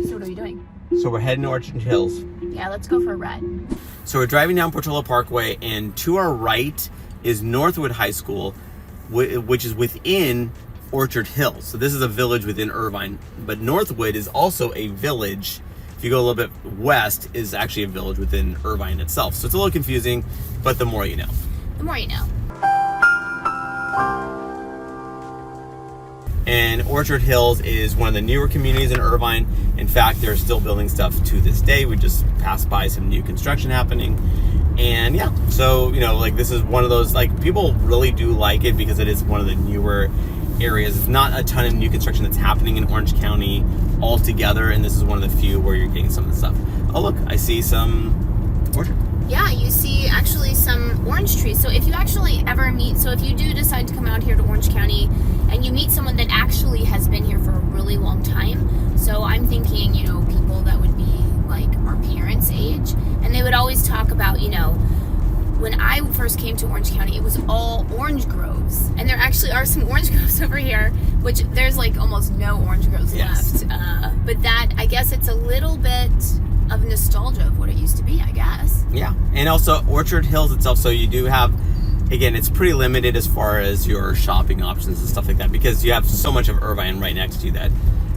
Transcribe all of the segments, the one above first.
So what are we doing? So we're heading to Orchard Hills. Yeah, let's go for a ride. So we're driving down Portola Parkway, and to our right is Northwood High School, which is within Orchard Hills. So this is a village within Irvine, but Northwood is also a village. If you go a little bit west, is actually a village within Irvine itself. So it's a little confusing, but the more you know. The more you know. And Orchard Hills is one of the newer communities in Irvine. In fact, they're still building stuff to this day. We just passed by some new construction happening. And yeah, so, like this is one of those, like people really do like it because it is one of the newer areas. It's not a ton of new construction that's happening in Orange County altogether. And this is one of the few where you're getting some of the stuff. Oh, look, I see some orchard. Yeah, you see actually some orange trees. So if you actually ever if you do decide to come out here to Orange County and you meet someone that actually has been here for a really long time, so I'm thinking, people that would be like our parents' age, and they would always talk about, when I first came to Orange County, it was all orange groves. And there actually are some orange groves over here, which there's like almost no orange groves left. But that, I guess it's a little bit of nostalgia of what it used to be, I guess. Yeah, and also Orchard Hills itself, so you do have, again, it's pretty limited as far as your shopping options and stuff like that, because you have so much of Irvine right next to you that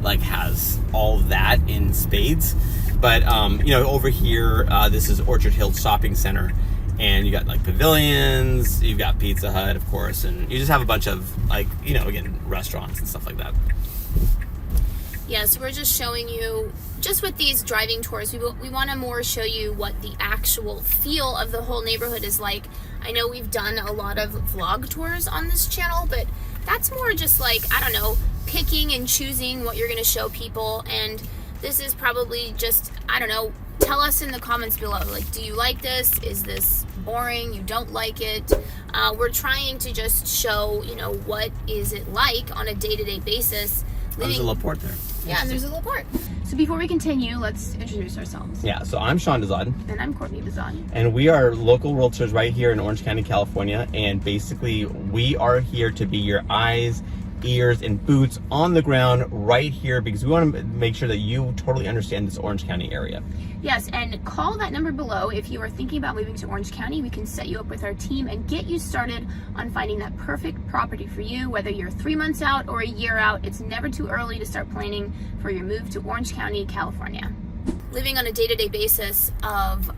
like has all that in spades. But over here, this is Orchard Hills Shopping Center, and you got like pavilions, you've got Pizza Hut, of course, and you just have a bunch of again, restaurants and stuff like that. Yeah, so we're just showing you, just with these driving tours, we want to more show you what the actual feel of the whole neighborhood is like. I know we've done a lot of vlog tours on this channel, but that's more just like, I don't know, picking and choosing what you're going to show people. And this is probably just, I don't know, tell us in the comments below, like, do you like this? Is this boring? You don't like it? We're trying to just show, what is it like on a day-to-day basis. There's a Laporte there. Yeah, and there's a Laporte. So before we continue, let's introduce ourselves. Yeah, so I'm Sean Dezahd. And I'm Courtney Dezahd. And we are local realtors right here in Orange County, California. And basically, we are here to be your eyes, ears, and boots on the ground right here, because we want to make sure that you totally understand this Orange County area. Yes, and call that number below if you are thinking about moving to Orange County. We can set you up with our team and get you started on finding that perfect property for you, whether you're 3 months out or a year out. It's never too early to start planning for your move to Orange County, California. Living on a day-to-day basis of,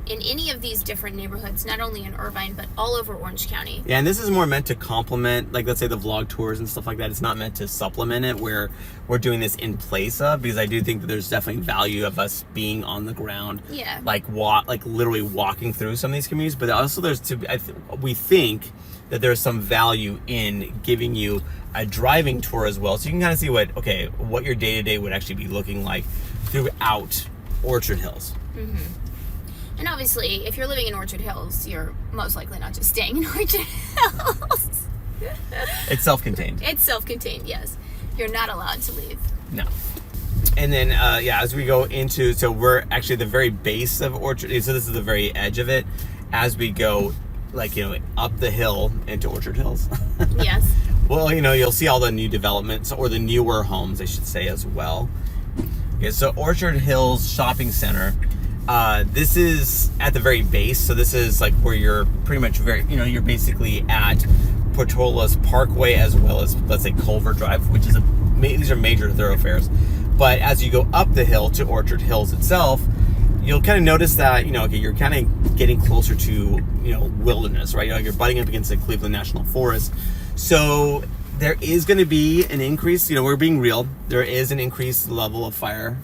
in any of these different neighborhoods, not only in Irvine, but all over Orange County. Yeah, and this is more meant to complement, like, let's say the vlog tours and stuff like that. It's not meant to supplement it, where we're doing this in place of, because I do think that there's definitely value of us being on the ground. Yeah. Like literally walking through some of these communities, but also we think that there's some value in giving you a driving tour as well, so you can kind of see what your day-to-day would actually be looking like throughout Orchard Hills. Mm-hmm. And obviously, if you're living in Orchard Hills, you're most likely not just staying in Orchard Hills. It's self-contained. It's self-contained, yes. You're not allowed to leave. No. And then, as we go into, so we're actually at the very base of Orchard, so this is the very edge of it, as we go, up the hill into Orchard Hills. Yes. Well, you'll see all the new developments, or the newer homes, I should say, as well. Okay, so Orchard Hills Shopping Center. This is at the very base, so this is like where you're pretty much you're basically at Portola's Parkway, as well as, let's say, Culver Drive, which is these are major thoroughfares. But as you go up the hill to Orchard Hills itself, you'll kind of notice that, you're kind of getting closer to, wilderness, right? You're butting up against the Cleveland National Forest. So there is going to be an increase, we're being real. There is an increased level of fire,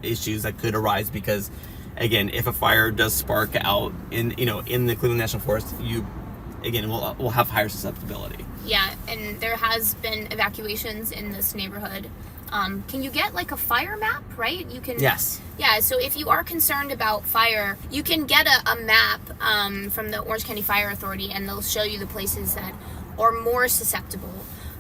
issues that could arise, because again, if a fire does spark out in the Cleveland National Forest, we'll have higher susceptibility. Yeah, and there has been evacuations in this neighborhood. Can you get like a fire map, right? You can. Yes. Yeah, so if you are concerned about fire, you can get a map from the Orange County Fire Authority, and they'll show you the places that are more susceptible.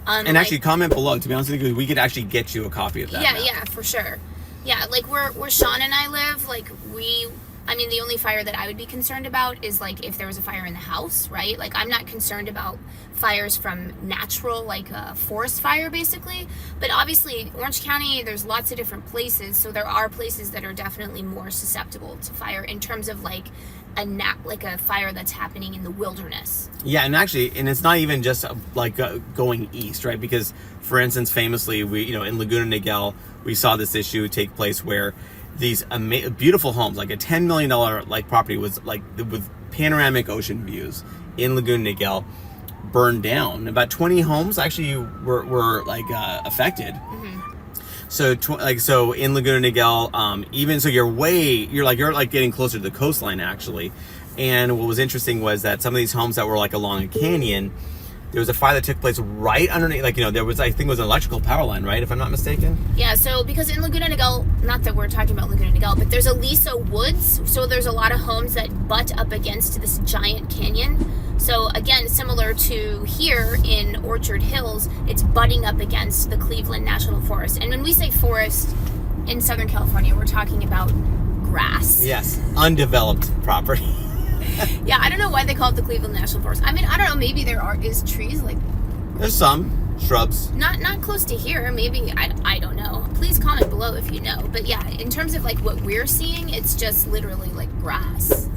And actually, comment below. To be honest with you, we could actually get you a copy of that. Yeah, for sure. Yeah, like where Sean and I live, like we I mean, the only fire that I would be concerned about is like if there was a fire in the house, right? Like I'm not concerned about fires from natural, like a forest fire basically. But obviously Orange County, there's lots of different places. So there are places that are definitely more susceptible to fire in terms of like a fire that's happening in the wilderness. Yeah, and actually, and it's not even just like going east, right? Because, for instance, famously, in Laguna Niguel, we saw this issue take place where these beautiful homes, like a $10 million like property, was like with panoramic ocean views in Laguna Niguel, burned down. About 20 homes actually were like affected. So in Laguna Niguel, even so, you're getting closer to the coastline actually. And what was interesting was that some of these homes that were like along a canyon, there was a fire that took place right underneath. There was, I think it was an electrical power line, right? If I'm not mistaken. Yeah. So because in Laguna Niguel, not that we're talking about Laguna Niguel, but there's Aliso Woods. So there's a lot of homes that butt up against this giant canyon. So again, similar to here in Orchard Hills, it's butting up against the Cleveland National Forest. And when we say forest in Southern California, we're talking about grass. Yes, undeveloped property. Yeah, I don't know why they call it the Cleveland National Forest. I mean, I don't know, maybe there is trees like... There's some shrubs. Not close to here, maybe, I don't know. Please comment below if you know. But yeah, in terms of like what we're seeing, it's just literally like grass.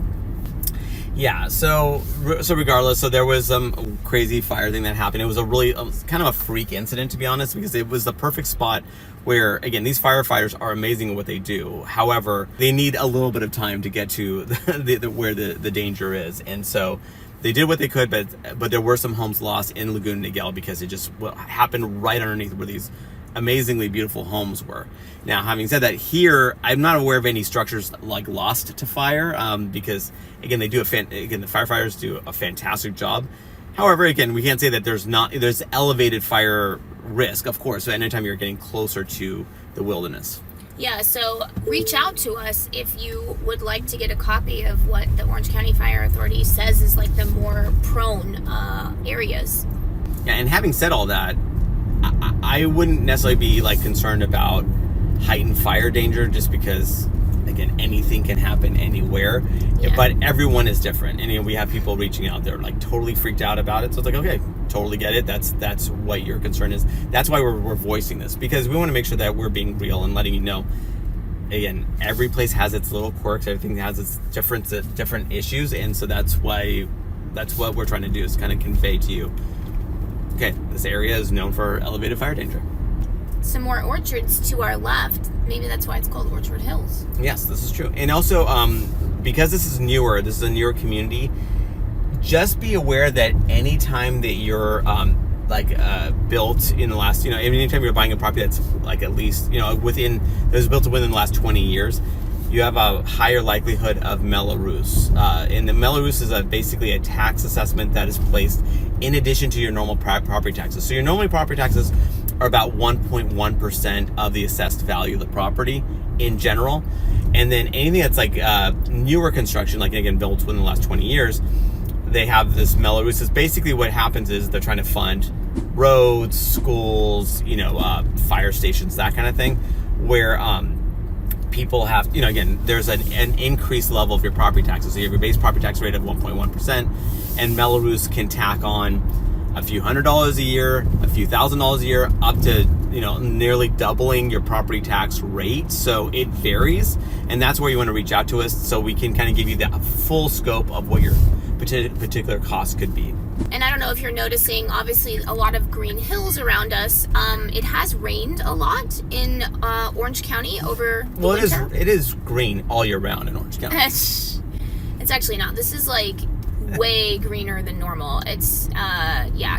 Yeah, so regardless, so there was some crazy fire thing that happened. It was kind of a freak incident, to be honest, because it was the perfect spot where, again, these firefighters are amazing at what they do. However, they need a little bit of time to get to where the danger is. And so they did what they could, but there were some homes lost in Laguna Niguel because it just happened right underneath where these amazingly beautiful homes were. Now, having said that, here I'm not aware of any structures like lost to fire, because again the firefighters do a fantastic job. However, again, we can't say that there's elevated fire risk, of course, anytime you're getting closer to the wilderness. Yeah, so reach out to us if you would like to get a copy of what the Orange County Fire Authority says is like the more prone areas. Yeah, and having said all that, I wouldn't necessarily be like concerned about heightened fire danger, just because, again, anything can happen anywhere. Yeah. But everyone is different, and we have people reaching out there like totally freaked out about it. So it's like, okay, totally get it. That's what your concern is. That's why we're voicing this, because we want to make sure that we're being real and letting you know. Again, every place has its little quirks. Everything has its different issues, and so that's what we're trying to do, is kind of convey to you. Okay, this area is known for elevated fire danger. Some more orchards to our left. Maybe that's why it's called Orchard Hills. Yes, this is true. And also, because this is a newer community, just be aware that anytime that you're built in the last, anytime you're buying a property that's like at least, that was built within the last 20 years, you have a higher likelihood of Mello-Roos. And the Mello-Roos is basically a tax assessment that is placed in addition to your normal property taxes. So your normal property taxes are about 1.1% of the assessed value of the property in general. And then anything that's like newer construction, like again, built within the last 20 years, they have this Mello-Roos. Basically what happens is they're trying to fund roads, schools, fire stations, that kind of thing, where people have, again, there's an increased level of your property taxes. So you have your base property tax rate of 1.1%, and Mello-Roos can tack on a few $100s a year, a few $1,000s a year, up to, nearly doubling your property tax rate. So it varies, and that's where you want to reach out to us so we can kind of give you the full scope of what your particular cost could be. And I don't know if you're noticing, obviously, a lot of green hills around us. It has rained a lot in Orange County over the winter. It is green all year round in Orange County. It's actually not. This is like way greener than normal. It's,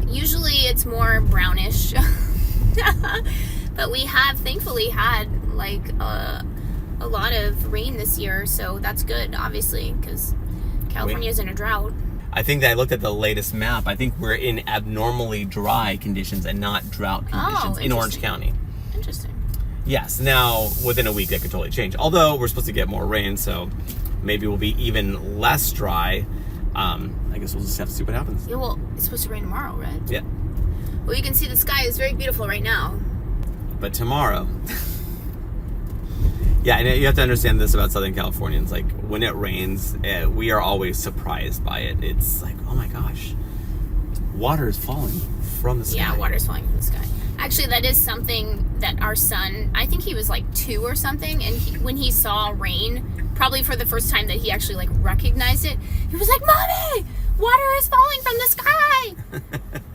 usually it's more brownish. But we have thankfully had like a lot of rain this year, so that's good, obviously, because California's in a drought. I think that I looked at the latest map. I think we're in abnormally dry conditions and not drought conditions in Orange County. Interesting. Yes. Now, within a week, that could totally change. Although we're supposed to get more rain, so maybe we'll be even less dry. I guess we'll just have to see what happens. Yeah, well, it's supposed to rain tomorrow, right? Yeah. Well, you can see the sky is very beautiful right now. But tomorrow... Yeah, and you have to understand this about Southern Californians. Like, when it rains, we are always surprised by it. It's like, oh my gosh, water is falling from the sky. Yeah, water's falling from the sky. Actually, that is something that our son, I think he was like 2 or something, and when he saw rain, probably for the first time that he actually like recognized it, he was like, Mommy, water is falling from the sky.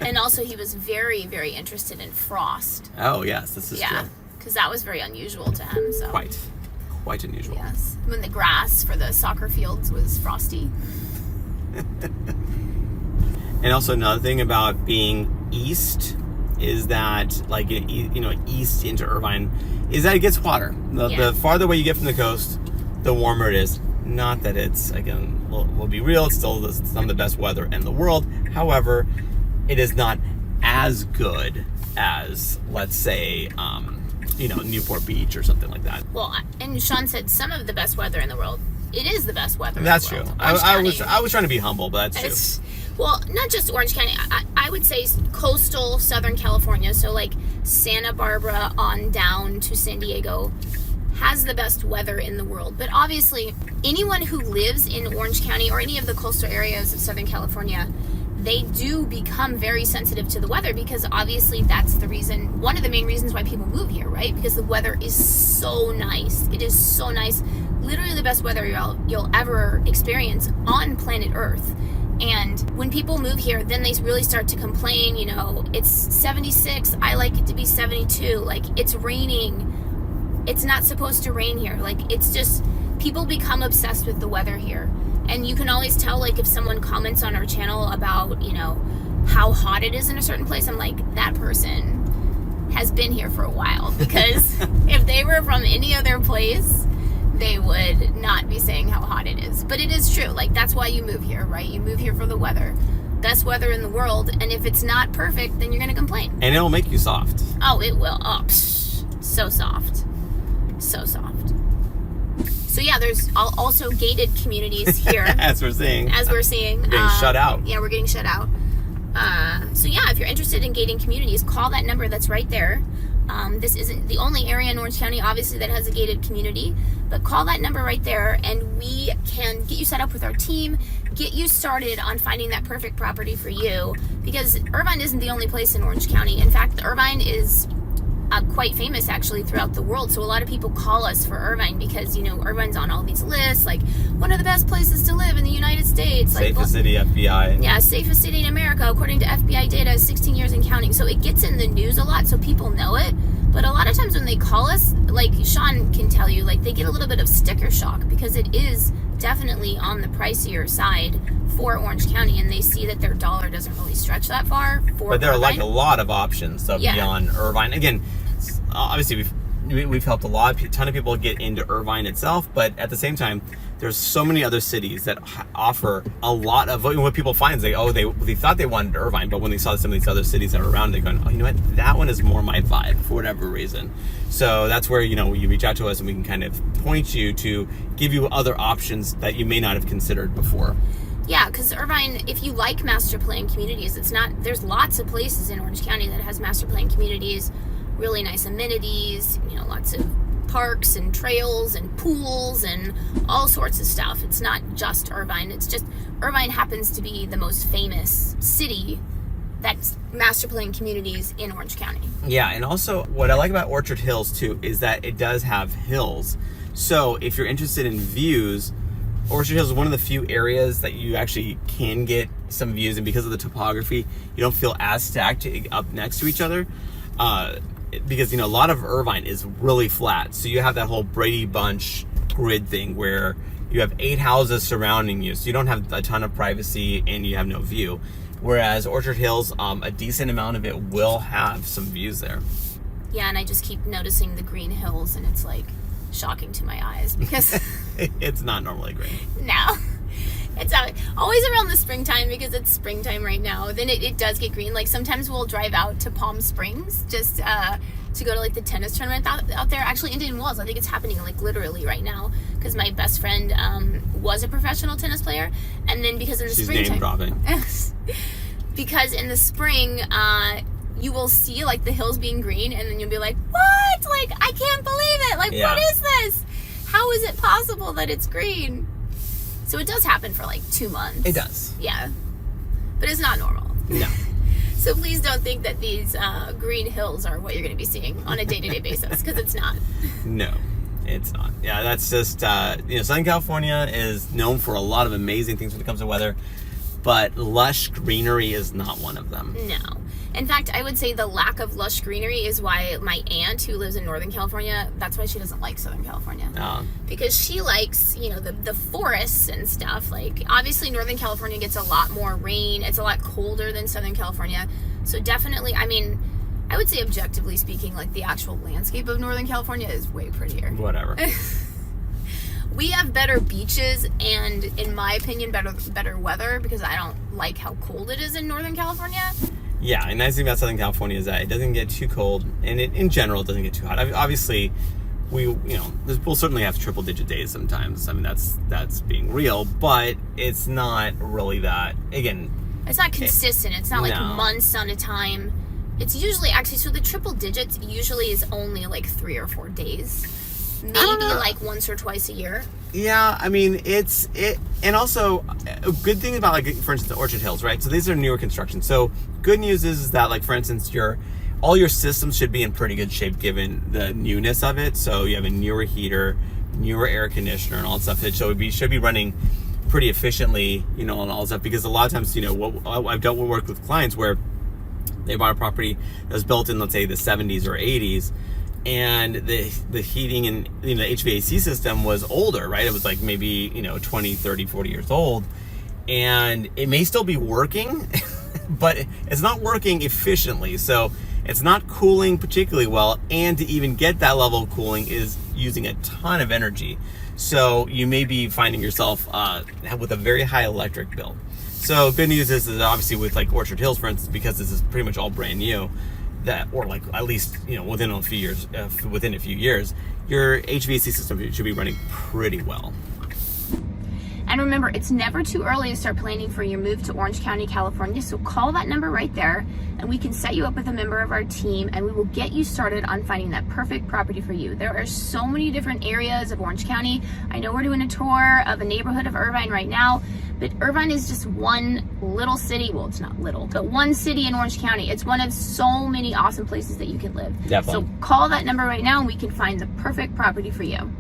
And also he was very, very interested in frost. Oh, yes, this is true. Because that was very unusual to him. So Quite unusual. Yes. When the grass for the soccer fields was frosty. And also another thing about being east is that, like, east into Irvine, is that it gets hotter. The farther away you get from the coast, the warmer it is. Not that it's, again, we'll be real, it's still some of the best weather in the world. However, it is not as good as, let's say, Newport Beach or something like that. Well, and Sean said some of the best weather in the world. It is the best weather That's in the true. world. I was trying to be humble, but that's true. Well, not just Orange County. I would say coastal Southern California, so like Santa Barbara on down to San Diego, has the best weather in the world. But obviously, anyone who lives in Orange County or any of the coastal areas of Southern California, they do become very sensitive to the weather, because obviously that's the reason, one of the main reasons why people move here, right? Because the weather is so nice. It is so nice. Literally the best weather you'll ever experience on planet Earth. And when people move here, then they really start to complain, it's 76, I like it to be 72, like it's raining. It's not supposed to rain here. Like, it's just, people become obsessed with the weather here. And you can always tell, like, if someone comments on our channel about, how hot it is in a certain place, I'm like, that person has been here for a while. Because if they were from any other place, they would not be saying how hot it is. But it is true. Like, that's why you move here, right? You move here for the weather. Best weather in the world. And if it's not perfect, then you're going to complain. And it'll make you soft. Oh, it will. Oh, so soft. So soft. So yeah, there's also gated communities here. As we're seeing. We're getting shut out. Yeah, we're getting shut out. So yeah, if you're interested in gated communities, call that number that's right there. This isn't the only area in Orange County, obviously, that has a gated community, but call that number right there and we can get you set up with our team, get you started on finding that perfect property for you, because Irvine isn't the only place in Orange County. In fact, Irvine is quite famous actually throughout the world. So a lot of people call us for Irvine because, Irvine's on all these lists, like one of the best places to live in the United States. Safest city, FBI. Yeah, safest city in America, according to FBI data, 16 years and counting. So it gets in the news a lot, so people know it. But a lot of times when they call us, like Sean can tell you, like they get a little bit of sticker shock because it is definitely on the pricier side for Orange County, and they see that their dollar doesn't really stretch that far for But there are Irvine. like a lot of options beyond Irvine. Again, obviously we've helped a ton of people get into Irvine itself, but at the same time, there's so many other cities that offer a lot of what people find is they thought they wanted Irvine, but when they saw some of these other cities that are around, they're going, oh, you know what, that one is more my vibe for whatever reason. So that's where you reach out to us and we can kind of point you to give you other options that you may not have considered before. Yeah, because Irvine, if you like master plan communities, there's lots of places in Orange County that has master plan communities, really nice amenities, lots of parks and trails and pools and all sorts of stuff. It's not just Irvine. It's just Irvine happens to be the most famous city that's master plan communities in Orange County. Yeah, and also what I like about Orchard Hills too is that it does have hills. So if you're interested in views, Orchard Hills is one of the few areas that you actually can get some views, and because of the topography, you don't feel as stacked up next to each other. Because a lot of Irvine is really flat, so you have that whole Brady Bunch grid thing where you have 8 houses surrounding you, so you don't have a ton of privacy and you have no view. Whereas Orchard Hills, a decent amount of it will have some views there. Yeah, and I just keep noticing the green hills, and it's like shocking to my eyes because it's not normally green. No. It's always around the springtime, because it's springtime right now. Then it does get green. Like sometimes we'll drive out to Palm Springs just to go to like the tennis tournament out there. Actually, Indian Wells, I think it's happening like literally right now, because my best friend was a professional tennis player, and then because in the springtime, she's name dropping. Because in the spring, you will see like the hills being green, and then you'll be like, what? Like, I can't believe it. Like, yeah. What is this? how is it possible that it's green? So it does happen for like 2 months. It does. Yeah. But it's not normal. No. So please don't think that these green hills are what you're going to be seeing on a day-to-day basis, because it's not. No, it's not. Yeah, that's just, Southern California is known for a lot of amazing things when it comes to weather, but lush greenery is not one of them. No. In fact, I would say the lack of lush greenery is why my aunt, who lives in Northern California, that's why she doesn't like Southern California. Because she likes, the forests and stuff. Like, obviously, Northern California gets a lot more rain. It's a lot colder than Southern California. So definitely, I mean, I would say objectively speaking, like, the actual landscape of Northern California is way prettier. Whatever. We have better beaches and, in my opinion, better weather, because I don't like how cold it is in Northern California. Yeah, and the nice thing about Southern California is that it doesn't get too cold, and in general, it doesn't get too hot. Obviously, we'll certainly have triple-digit days sometimes. I mean, that's being real, but it's not really that. Again, it's not consistent. It's not like months on a time. It's usually actually, so the triple digits usually is only like 3 or 4 days, maybe like once or twice a year. Yeah, I mean, and also a good thing about, like, for instance, the Orchard Hills, right? So these are newer construction. So good news is that, like, for instance, all your systems should be in pretty good shape given the newness of it. So you have a newer heater, newer air conditioner, and all that stuff. So it should be running pretty efficiently, and all that stuff. Because a lot of times, I've dealt with work with clients where they bought a property that was built in, let's say, the 70s or 80s. And the heating and the HVAC system was older, right? It was like maybe 20, 30, 40 years old, and it may still be working, but it's not working efficiently. So it's not cooling particularly well, and to even get that level of cooling is using a ton of energy. So you may be finding yourself with a very high electric bill. So good news is that obviously with like Orchard Hills, for instance, because this is pretty much all brand new, or like at least within a few years, your HVAC system should be running pretty well. And remember, it's never too early to start planning for your move to Orange County, California. So call that number right there, and we can set you up with a member of our team, and we will get you started on finding that perfect property for you. There are so many different areas of Orange County. I know we're doing a tour of a neighborhood of Irvine right now, but Irvine is just one little city. Well, it's not little, but one city in Orange County. It's one of so many awesome places that you can live. Definitely. So call that number right now, and we can find the perfect property for you.